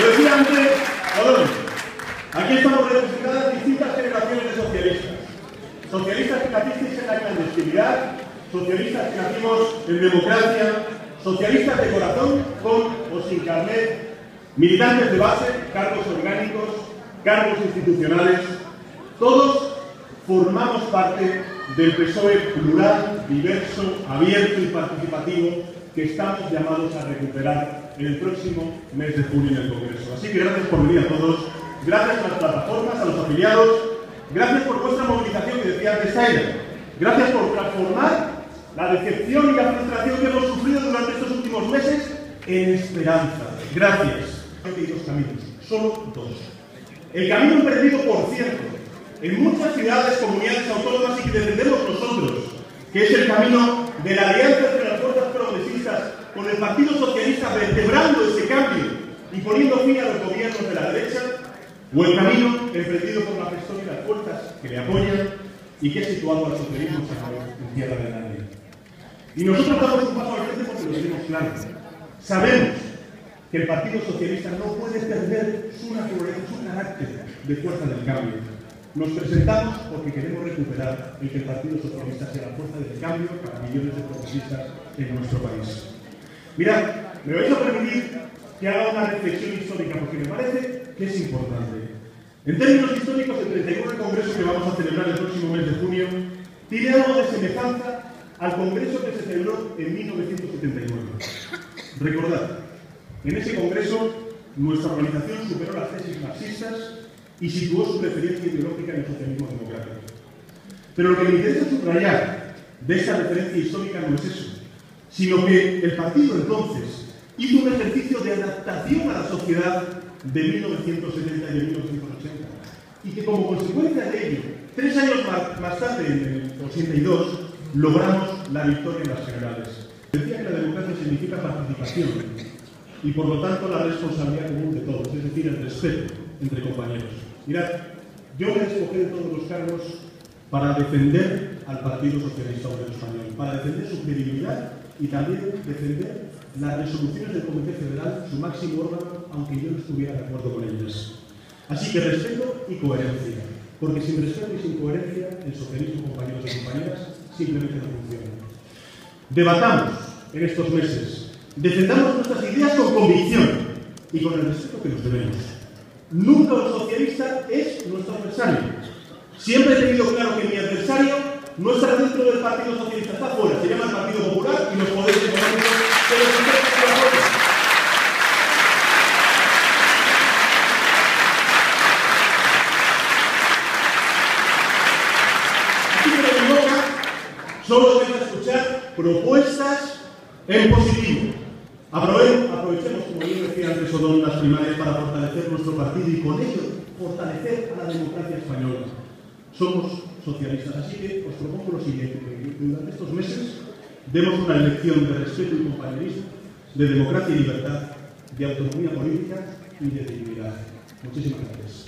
Lo decía antes, aquí estamos representadas distintas generaciones de socialistas. Socialistas que nacisteis en la clandestinidad, socialistas que nacimos en democracia, socialistas de corazón, con o sin carnet, militantes de base, cargos orgánicos, cargos institucionales. Todos formamos parte del PSOE plural, diverso, abierto y participativo que estamos llamados a recuperar en el próximo mes de junio en el Congreso. Así que gracias por venir a todos, gracias a las plataformas, a los afiliados, gracias por vuestra movilización que decía antes Taylor, gracias por transformar la decepción y la frustración que hemos sufrido durante estos últimos meses en esperanza. Gracias. Hay dos caminos, solo dos. El camino emprendido, por cierto, en muchas ciudades, comunidades autónomas y que defendemos nosotros, que es el camino de la alianza entre las fuerzas progresistas con el Partido Socialista, vertebrando ese cambio y poniendo fin a los gobiernos de la derecha, o el camino emprendido por la gestión y las fuerzas que le apoyan y que ha situado al socialismo en tierra de nadie. Y nosotros damos un paso al frente porque lo tenemos claro. Sabemos que el Partido Socialista no puede perder su naturaleza, su carácter de fuerza del cambio. Nos presentamos porque queremos recuperar el que el Partido Socialista sea la fuerza del cambio para millones de progresistas en nuestro país. Mirad, me vais a permitir que haga una reflexión histórica porque me parece que es importante. En términos históricos, el 39 Congreso que vamos a celebrar el próximo mes de junio tiene algo de semejanza al Congreso que se celebró en 1979. Recordad, en ese Congreso nuestra organización superó las tesis marxistas y situó su referencia ideológica en el socialismo democrático. Pero lo que me interesa subrayar de esta referencia histórica no es eso, sino que el partido entonces hizo un ejercicio de adaptación a la sociedad de 1970 y de 1980 y que como consecuencia de ello, 3 años más tarde, en el 82, logramos la victoria en las generales. Decía que la democracia significa participación y por lo tanto la responsabilidad común de todos, es decir, el respeto entre compañeros. Mirad, yo me despojé de todos los cargos para defender al Partido Socialista Obrero Español, para defender su credibilidad y también defender las resoluciones del Comité Federal, su máximo órgano, aunque yo no estuviera de acuerdo con ellas. Así que respeto y coherencia, porque sin respeto y sin coherencia el socialismo, compañeros y compañeras, simplemente no funciona. Debatamos en estos meses, defendamos nuestras ideas con convicción y con el respeto que nos debemos. Nunca un socialista es nuestro adversario. Siempre he tenido claro que mi adversario no está dentro del Partido Socialista, está fuera, se llama el Partido Popular y los poderes económicos de los intereses de la fuerza. Así que de mi boca solo vengo a escuchar propuestas en positivo. Aprovechemos, como yo decía antes, Odón, las primarias para fortalecer nuestro partido y con ello fortalecer a la democracia española. Somos socialistas, así que os propongo lo siguiente, que durante estos meses demos una elección de respeto y compañerismo, de democracia y libertad, de autonomía política y de dignidad. Muchísimas gracias.